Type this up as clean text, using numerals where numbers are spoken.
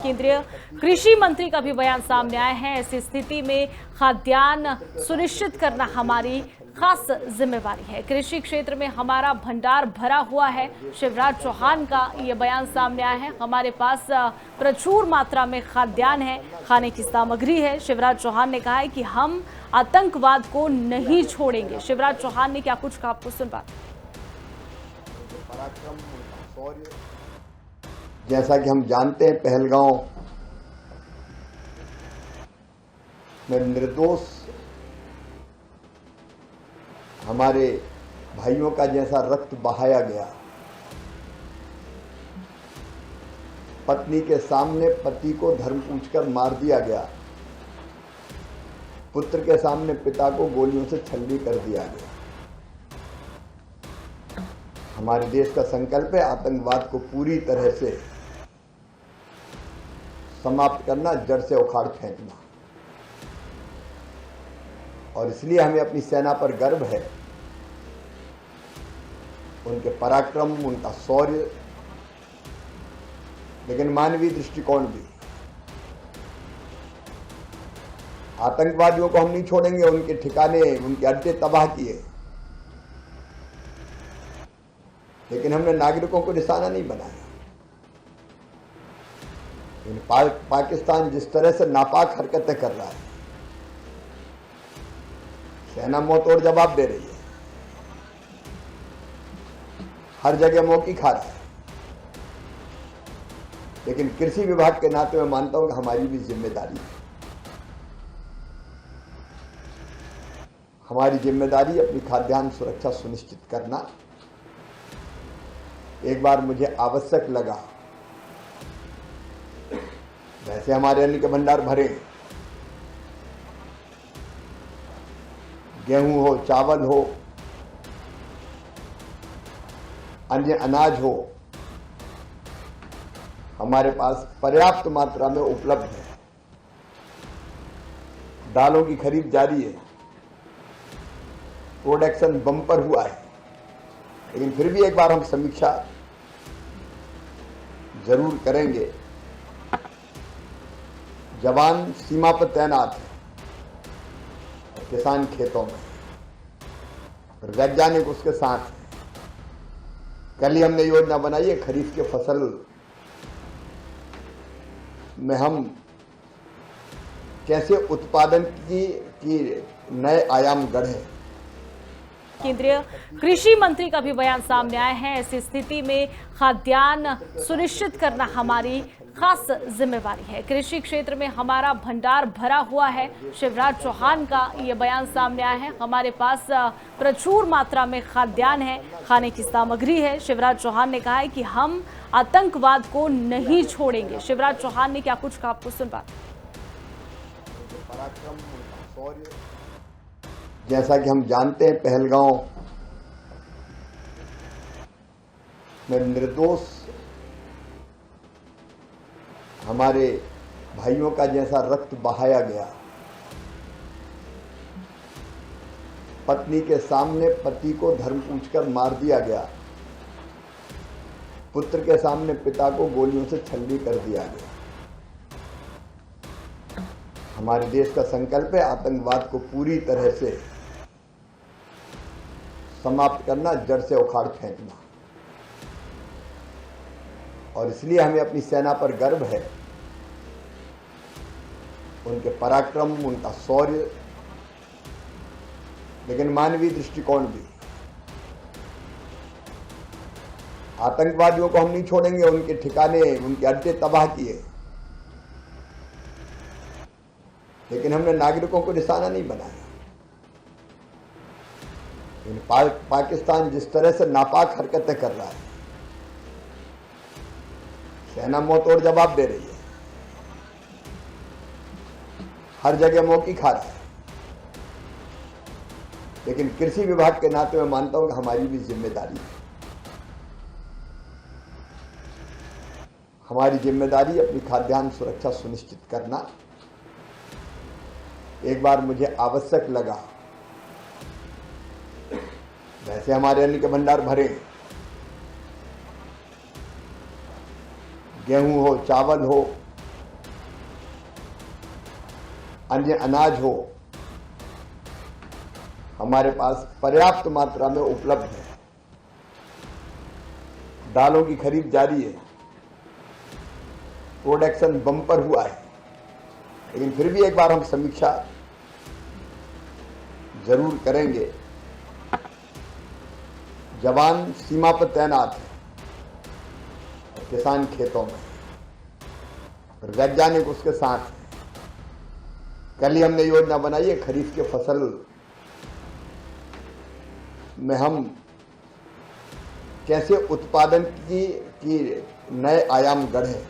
केंद्रीय कृषि मंत्री का भी बयान सामने आया है। ऐसी स्थिति में खाद्यान्न सुनिश्चित करना हमारी खास जिम्मेवारी है। कृषि क्षेत्र में हमारा भंडार भरा हुआ है। शिवराज चौहान का ये बयान सामने आया है। हमारे पास प्रचुर मात्रा में खाद्यान्न है, खाने की सामग्री है। शिवराज चौहान ने कहा है कि हम आतंकवाद को नहीं छोड़ेंगे। शिवराज चौहान ने क्या कुछ कहा, आपको सुनवा। पराक्रम, शौर्य, जैसा कि हम जानते हैं पहलगांव में निर्दोष हमारे भाइयों का जैसा रक्त बहाया गया, पत्नी के सामने पति को धर्म पूछकर मार दिया गया, पुत्र के सामने पिता को गोलियों से छल्ली कर दिया गया। हमारे देश का संकल्प है आतंकवाद को पूरी तरह से समाप्त करना, जड़ से उखाड़ फेंकना। और इसलिए हमें अपनी सेना पर गर्व है, उनके पराक्रम, उनका शौर्य, लेकिन मानवीय दृष्टिकोण भी। आतंकवादियों को हम नहीं छोड़ेंगे, उनके ठिकाने, उनके अड्डे तबाह किए, लेकिन हमने नागरिकों को निशाना नहीं बनाया। पाकिस्तान जिस तरह से नापाक हरकतें कर रहा है, सेना मुंहतोड़ जवाब दे रही है, हर जगह मौकी खा रहा है। लेकिन कृषि विभाग के नाते मैं मानता हूं कि हमारी भी जिम्मेदारी है। हमारी जिम्मेदारी अपनी खाद्यान्न सुरक्षा सुनिश्चित करना। एक बार मुझे आवश्यक लगा, वैसे हमारे अन्न के भंडार भरे, गेहूं हो, चावल हो, अन्य अनाज हो, हमारे पास पर्याप्त मात्रा में उपलब्ध है। दालों की खरीद जारी है, प्रोडक्शन बम्पर हुआ है, लेकिन फिर भी एक बार हम समीक्षा जरूर करेंगे। जवान सीमा पर तैनात है, किसान खेतों में, और वैज्ञानिक उसके साथ हैं। कल ही हमने योजना बनाई है, खरीफ के फसल में हम कैसे उत्पादन की नए आयाम गढ़ें। केंद्रीय कृषि मंत्री का भी बयान सामने आया है। ऐसी स्थिति में खाद्यान्न सुनिश्चित करना हमारी खास जिम्मेवारी है। कृषि क्षेत्र में हमारा भंडार भरा हुआ है। शिवराज चौहान का ये बयान सामने आया है। हमारे पास प्रचुर मात्रा में खाद्यान्न है, खाने की सामग्री है। शिवराज चौहान ने कहा है कि हम आतंकवाद को नहीं छोड़ेंगे। शिवराज चौहान ने क्या कुछ कहा, आपको सुनवा। पराक्रम, शौर्य, जैसा कि हम जानते हैं पहलगांव में निर्दोष हमारे भाइयों का जैसा रक्त बहाया गया, पत्नी के सामने पति को धर्म पूछकर मार दिया गया, पुत्र के सामने पिता को गोलियों से छल्ली कर दिया गया। हमारे देश का संकल्प है आतंकवाद को पूरी तरह से समाप्त करना, जड़ से उखाड़ फेंकना। और इसलिए हमें अपनी सेना पर गर्व है, उनके पराक्रम, उनका शौर्य, लेकिन मानवीय दृष्टिकोण भी। आतंकवादियों को हम नहीं छोड़ेंगे, उनके ठिकाने, उनके अड्डे तबाह किए, लेकिन हमने नागरिकों को निशाना नहीं बनाया। पाकिस्तान जिस तरह से नापाक हरकतें कर रहा है, सेना मुंहतोड़ जवाब दे रही है, हर जगह मौकी खा रहा है। लेकिन कृषि विभाग के नाते मैं मानता हूं कि हमारी भी जिम्मेदारी है। हमारी जिम्मेदारी अपनी खाद्यान्न सुरक्षा सुनिश्चित करना। एक बार मुझे आवश्यक लगा, वैसे हमारे अन्न के भंडार भरे, गेहूं हो, चावल हो, अन्य अनाज हो, हमारे पास पर्याप्त मात्रा में उपलब्ध है। दालों की खरीद जारी है, प्रोडक्शन बम्पर हुआ है, लेकिन फिर भी एक बार हम समीक्षा जरूर करेंगे। जवान सीमा पर तैनात है, किसान खेतों में, और वैज्ञानिक उसके साथ हैं। कल ही हमने योजना बनाई है खरीफ के फसल में हम कैसे उत्पादन की नए आयाम गढ़े।